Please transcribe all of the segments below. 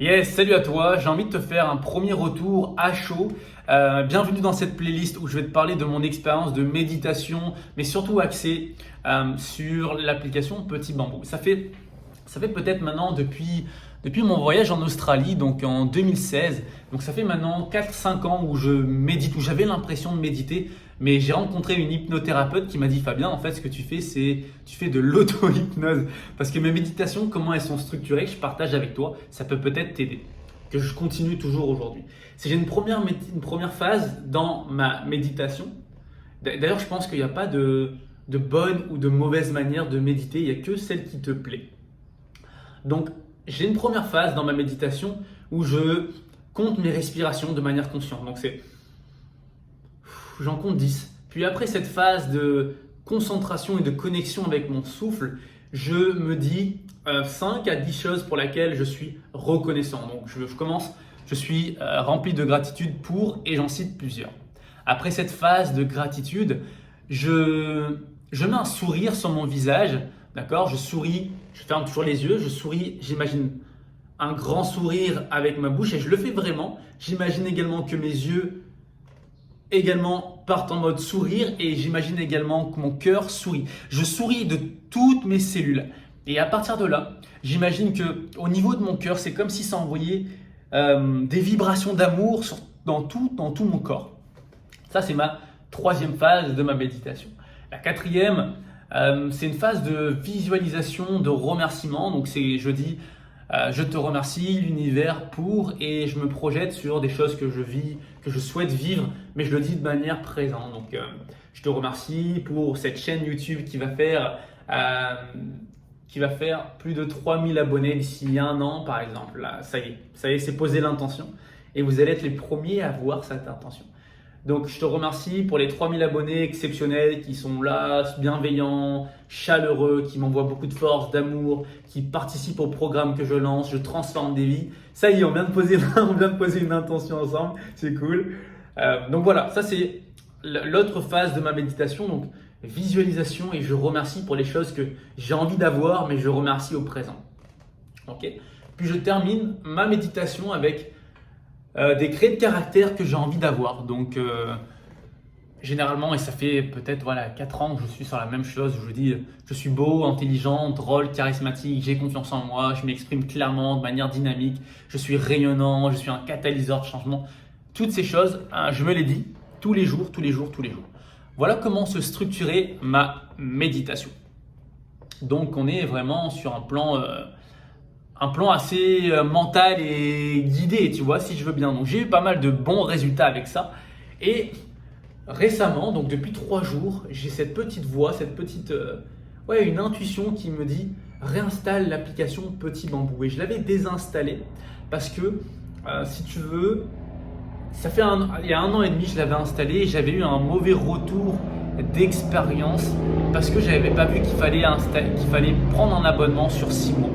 Yes, salut à toi, j'ai envie de te faire un premier retour à chaud. Bienvenue dans cette playlist où je vais te parler de mon expérience de méditation, mais surtout axée sur l'application Petit Bambou. Ça fait peut-être maintenant depuis mon voyage en Australie, donc en 2016. Donc ça fait maintenant 4-5 ans où je médite, où j'avais l'impression de méditer. Mais j'ai rencontré une hypnothérapeute qui m'a dit Fabien, en fait, ce que tu fais, c'est tu fais de l'auto-hypnose. Parce que mes méditations, comment elles sont structurées, je partage avec toi, ça peut peut-être t'aider. Que je continue toujours aujourd'hui. Si j'ai une première phase dans ma méditation, d'ailleurs, je pense qu'il n'y a pas de bonne ou de mauvaise manière de méditer, il n'y a que celle qui te plaît. Donc, j'ai une première phase dans ma méditation où je compte mes respirations de manière consciente. Donc, j'en compte 10. Puis après cette phase de concentration et de connexion avec mon souffle, je me dis 5 à 10 choses pour lesquelles je suis reconnaissant. Donc je commence, je suis rempli de gratitude pour, et j'en cite plusieurs. Après cette phase de gratitude, je mets un sourire sur mon visage, d'accord? Je souris, je ferme toujours les yeux, je souris, j'imagine un grand sourire avec ma bouche et je le fais vraiment. J'imagine également que mes yeux également partent en mode sourire et j'imagine également que mon cœur sourit. Je souris de toutes mes cellules. Et à partir de là, j'imagine que au niveau de mon cœur, c'est comme si ça envoyait des vibrations d'amour dans tout mon corps. Ça, c'est ma troisième phase de ma méditation. La quatrième, c'est une phase de visualisation, de remerciement. Donc, je dis, je te remercie l'univers pour, et je me projette sur des choses que je vis, que je souhaite vivre, mais je le dis de manière présente. Donc, je te remercie pour cette chaîne YouTube qui va faire plus de 3000 abonnés d'ici 1 an, par exemple. Là, ça y est, c'est posé l'intention. Et vous allez être les premiers à voir cette intention. Donc, je te remercie pour les 3000 abonnés exceptionnels qui sont là, bienveillants, chaleureux, qui m'envoient beaucoup de force, d'amour, qui participent au programme que je lance. Je transforme des vies. Ça y est, on vient de poser une intention ensemble. C'est cool. Donc voilà, ça c'est l'autre phase de ma méditation. Donc, visualisation, et je remercie pour les choses que j'ai envie d'avoir, mais je remercie au présent. Ok. Puis je termine ma méditation avec des traits de caractère que j'ai envie d'avoir. Donc, généralement, et ça fait peut-être 4 ans que je suis sur la même chose, où je dis je suis beau, intelligent, drôle, charismatique, j'ai confiance en moi, je m'exprime clairement, de manière dynamique, je suis rayonnant, je suis un catalyseur de changement. Toutes ces choses, je me les dis tous les jours. Voilà comment se structurer ma méditation. Donc, on est vraiment sur un plan assez mental et guidé, tu vois, si je veux bien. Donc, j'ai eu pas mal de bons résultats avec ça. Et récemment, donc depuis 3 jours, j'ai cette petite voix, une intuition qui me dit réinstalle l'application Petit Bambou. Et je l'avais désinstallée parce que, si tu veux, il y a 1 an et demi, je l'avais installée et j'avais eu un mauvais retour d'expérience parce que je n'avais pas vu qu'il fallait prendre un abonnement sur 6 mois.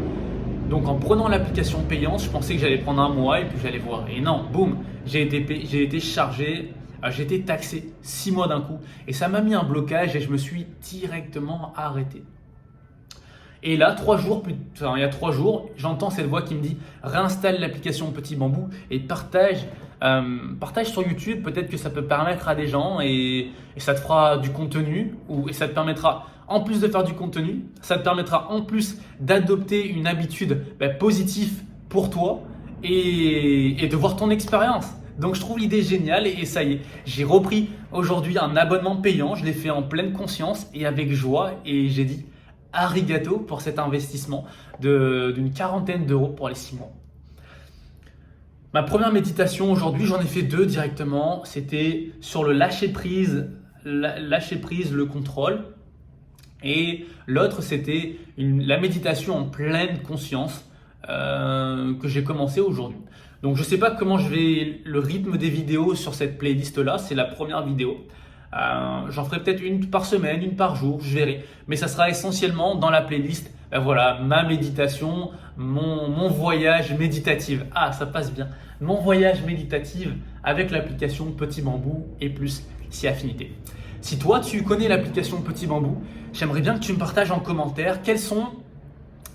Donc en prenant l'application payante, je pensais que j'allais prendre 1 mois et puis j'allais voir. Et non, boum, j'ai été chargé, j'ai été taxé 6 mois d'un coup. Et ça m'a mis un blocage et je me suis directement arrêté. Et là, il y a 3 jours, j'entends cette voix qui me dit réinstalle l'application Petit Bambou et partage sur YouTube. Peut-être que ça peut permettre à des gens et ça te fera du contenu, et ça te permettra, en plus de faire du contenu, ça te permettra en plus d'adopter une habitude positive pour toi et de voir ton expérience. Donc je trouve l'idée géniale et ça y est, j'ai repris aujourd'hui un abonnement payant, je l'ai fait en pleine conscience et avec joie et j'ai dit arigato pour cet investissement d'une 40aine d'euros pour les 6 mois. Ma première méditation aujourd'hui, j'en ai fait 2 directement. C'était sur le lâcher prise, le contrôle. Et l'autre, c'était la méditation en pleine conscience que j'ai commencé aujourd'hui. Donc je ne sais pas comment le rythme des vidéos sur cette playlist-là. C'est la première vidéo. J'en ferai peut-être une par semaine, une par jour, je verrai. Mais ça sera essentiellement dans la playlist. Ma méditation, mon voyage méditatif. Ah, ça passe bien. Mon voyage méditatif avec l'application Petit Bambou et plus si affinité. Si toi, tu connais l'application Petit Bambou, j'aimerais bien que tu me partages en commentaire quels sont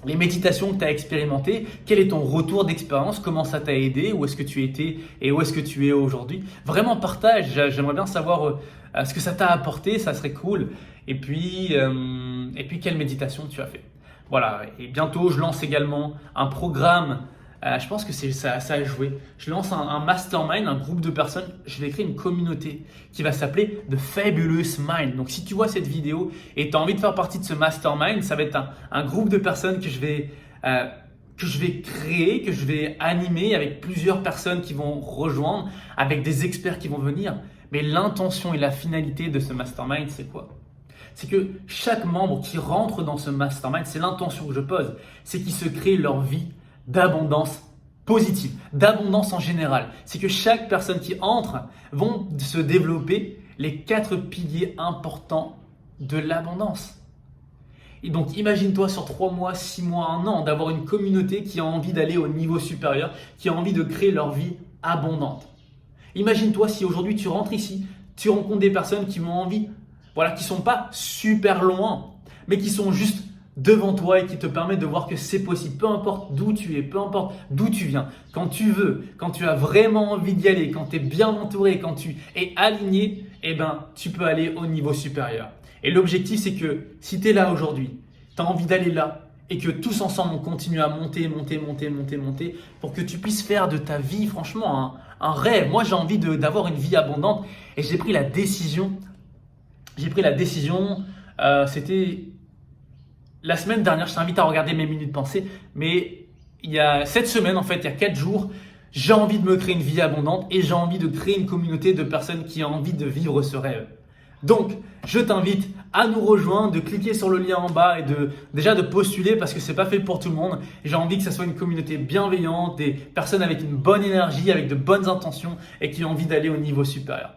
les méditations que tu as expérimentées, quel est ton retour d'expérience, comment ça t'a aidé, où est-ce que tu étais et où est-ce que tu es aujourd'hui. Vraiment partage, j'aimerais bien savoir ce que ça t'a apporté, ça serait cool. Et puis quelle méditation tu as fait. Voilà, et bientôt je lance également un programme, je pense que ça a joué. Je lance un mastermind, un groupe de personnes, je vais créer une communauté qui va s'appeler The Fabulous Mind. Donc si tu vois cette vidéo et tu as envie de faire partie de ce mastermind, ça va être un groupe de personnes que je vais créer, que je vais animer avec plusieurs personnes qui vont rejoindre, avec des experts qui vont venir. Mais l'intention et la finalité de ce mastermind, c'est quoi? C'est que chaque membre qui rentre dans ce mastermind, c'est l'intention que je pose, c'est qu'ils se créent leur vie d'abondance positive, d'abondance en général. C'est que chaque personne qui entre vont se développer les 4 piliers importants de l'abondance. Et donc imagine-toi sur 3 mois, 6 mois, 1 an, d'avoir une communauté qui a envie d'aller au niveau supérieur, qui a envie de créer leur vie abondante. Imagine-toi si aujourd'hui tu rentres ici, tu rencontres des personnes qui ont envie, voilà, qui sont pas super loin, mais qui sont juste devant toi et qui te permettent de voir que c'est possible. Peu importe d'où tu es, peu importe d'où tu viens, quand tu veux, quand tu as vraiment envie d'y aller, quand tu es bien entouré, quand tu es aligné, eh ben, tu peux aller au niveau supérieur. Et l'objectif, c'est que si tu es là aujourd'hui, tu as envie d'aller là et que tous ensemble, on continue à monter pour que tu puisses faire de ta vie, franchement, un rêve. Moi, j'ai envie d'avoir une vie abondante et j'ai pris la décision. C'était la semaine dernière, je t'invite à regarder mes minutes pensées, mais cette semaine, en fait, il y a 4 jours, j'ai envie de me créer une vie abondante et j'ai envie de créer une communauté de personnes qui ont envie de vivre ce rêve. Donc, je t'invite à nous rejoindre, de cliquer sur le lien en bas et déjà de postuler parce que c'est pas fait pour tout le monde. J'ai envie que ça soit une communauté bienveillante, des personnes avec une bonne énergie, avec de bonnes intentions et qui ont envie d'aller au niveau supérieur.